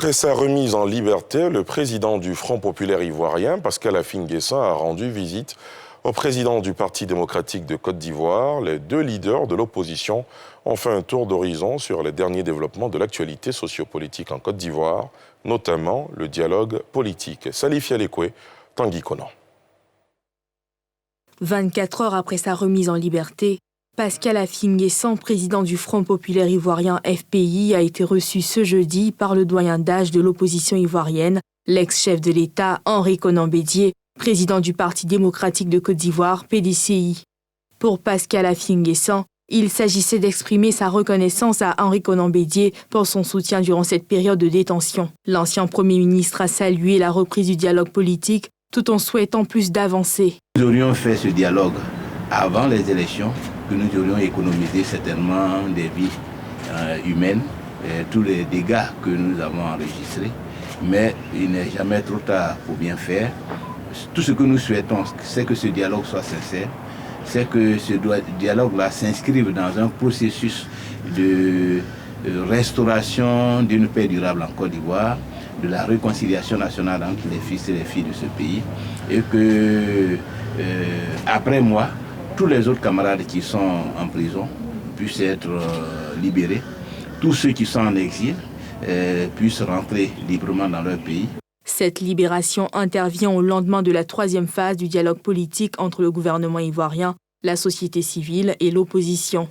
Après sa remise en liberté, le président du Front populaire ivoirien, Pascal Affi-N'Guessan, a rendu visite au président du Parti démocratique de Côte d'Ivoire. Les deux leaders de l'opposition ont fait un tour d'horizon sur les derniers développements de l'actualité sociopolitique en Côte d'Ivoire, notamment le dialogue politique. Salif Yalekwe, Tanguy Konan. 24 heures après sa remise en liberté, Pascal Affi-N'Guessan, président du Front populaire ivoirien FPI, a été reçu ce jeudi par le doyen d'âge de l'opposition ivoirienne, l'ex-chef de l'État Henri Konan Bédié, président du Parti démocratique de Côte d'Ivoire, PDCI. Pour Pascal Affi-N'Guessan, il s'agissait d'exprimer sa reconnaissance à Henri Konan Bédié pour son soutien durant cette période de détention. L'ancien Premier ministre a salué la reprise du dialogue politique tout en souhaitant plus d'avancées. Nous aurions fait ce dialogue avant les élections, que nous aurions économisé certainement des vies humaines, tous les dégâts que nous avons enregistrés. Mais il n'est jamais trop tard pour bien faire. Tout ce que nous souhaitons, c'est que ce dialogue soit sincère, c'est que ce dialogue-là s'inscrive dans un processus de restauration d'une paix durable en Côte d'Ivoire, de la réconciliation nationale entre les fils et les filles de ce pays, et que, après moi, tous les autres camarades qui sont en prison puissent être libérés, tous ceux qui sont en exil puissent rentrer librement dans leur pays. Cette libération intervient au lendemain de la troisième phase du dialogue politique entre le gouvernement ivoirien, la société civile et l'opposition.